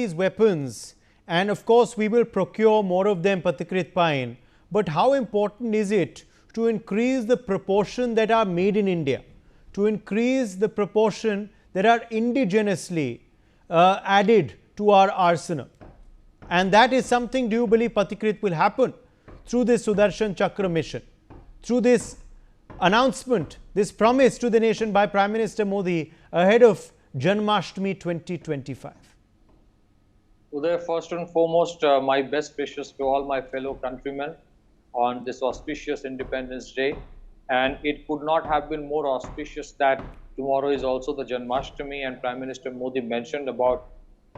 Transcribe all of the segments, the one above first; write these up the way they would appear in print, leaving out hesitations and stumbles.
these weapons, and of course we will procure more of them, Pathikrit Payne, but how important is it to increase the proportion that are made in India, to increase the proportion that are indigenously added to our arsenal? And that is something, do you believe, Pathikrit, will happen through this Sudarshan Chakra mission, through this announcement, this promise to the nation by Prime Minister Modi ahead of Janmashtami 2025? Uday, first and foremost, my best wishes to all my fellow countrymen on this auspicious Independence Day. And it could not have been more auspicious that tomorrow is also the Janmashtami, and Prime Minister Modi mentioned about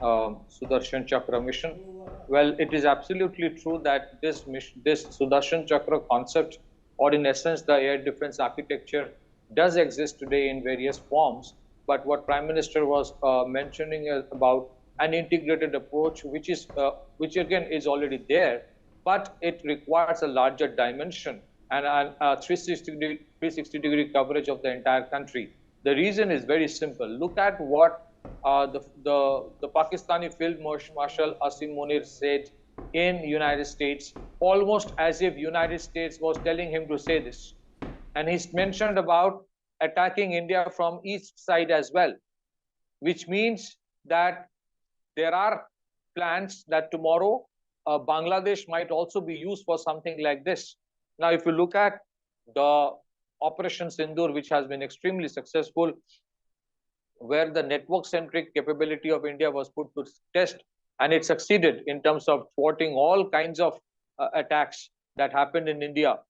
Sudarshan Chakra mission. Well, it is absolutely true that this Sudarshan Chakra concept, or in essence the air defense architecture, does exist today in various forms. But what Prime Minister was mentioning about an integrated approach, which again is already there, but it requires a larger dimension and a 360-degree coverage of the entire country. The reason is very simple. Look at what the Pakistani Field Marshal Asim Munir said in United States, almost as if United States was telling him to say this. And he's mentioned about attacking India from east side as well, which means that there are plans that tomorrow Bangladesh might also be used for something like this. Now, if you look at the Operation Sindoor, which has been extremely successful, where the network-centric capability of India was put to test, and it succeeded in terms of thwarting all kinds of attacks that happened in India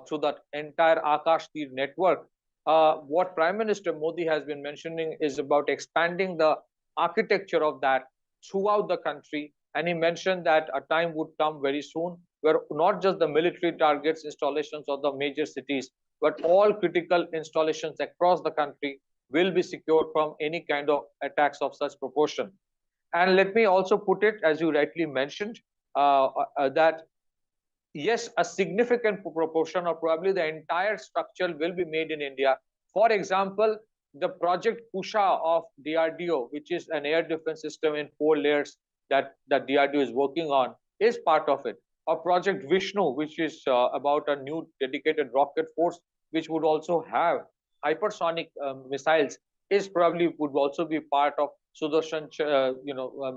through that entire Akash Tir network. What Prime Minister Modi has been mentioning is about expanding the architecture of that throughout the country. And he mentioned that a time would come very soon where not just the military targets installations of the major cities, but all critical installations across the country will be secured from any kind of attacks of such proportion. And let me also put it, as you rightly mentioned, that yes, a significant proportion, or probably the entire structure, will be made in India. For example, the project Kusha of DRDO, which is an air defense system in 4 layers that DRDO is working on, is part of it. Or project Vishnu, which is about a new dedicated rocket force, which would also have hypersonic missiles, would also be part of Sudarshan,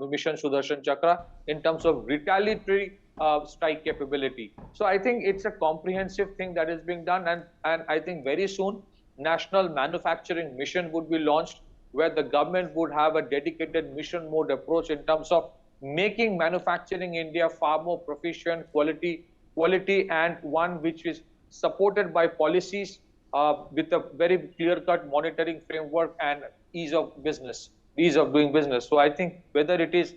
mission Sudarshan Chakra in terms of retaliatory strike capability. So I think it's a comprehensive thing that is being done, and I think very soon national manufacturing mission would be launched, where the government would have a dedicated mission mode approach in terms of making manufacturing India far more proficient, quality, and one which is supported by policies with a very clear-cut monitoring framework and ease of doing business. So I think whether it is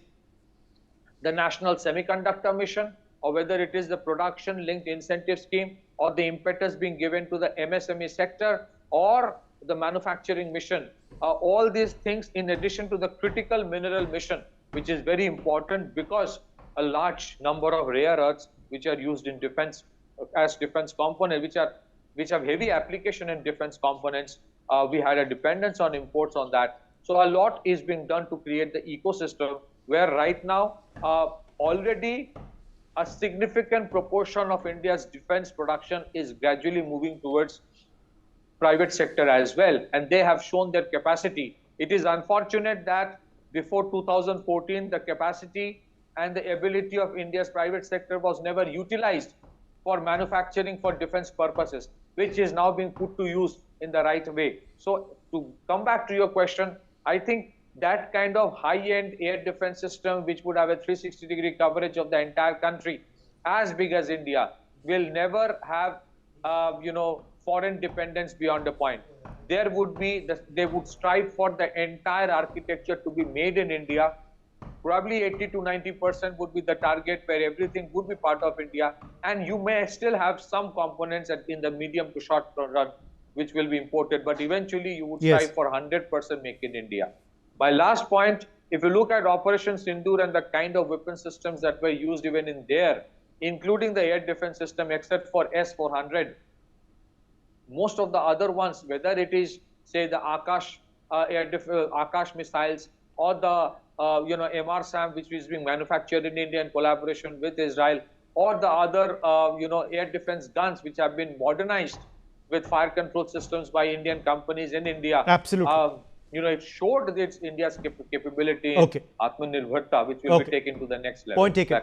the National Semiconductor Mission, or whether it is the production-linked incentive scheme, or the impetus being given to the MSME sector, or the manufacturing mission, all these things, in addition to the critical mineral mission, which is very important because a large number of rare earths which are used in defense as defense components, which have heavy application in defense components, we had a dependence on imports on that. So a lot is being done to create the ecosystem where right now already a significant proportion of India's defense production is gradually moving towards private sector as well, and they have shown their capacity. It is unfortunate that before 2014, the capacity and the ability of India's private sector was never utilized for manufacturing for defense purposes, which is now being put to use in the right way. So to come back to your question, I think that kind of high-end air defense system, which would have a 360-degree coverage of the entire country, as big as India, will never have, foreign dependence beyond a point. They would strive for the entire architecture to be made in India. Probably 80 to 90% would be the target, where everything would be part of India, and you may still have some components in the medium to short run which will be imported, but eventually you would strive for 100% make in India. My last point, if you look at Operation Sindoor and the kind of weapon systems that were used even in there, including the air defense system, except for S-400, most of the other ones, whether it is, say, the Akash Akash missiles, or the MRSAM, which is being manufactured in India in collaboration with Israel, or the other, air defense guns which have been modernized with fire control systems by Indian companies in India. Absolutely. It showed its India's capability Okay. in Atmanirbhar, which will Okay. be taken to the next level. Point taken.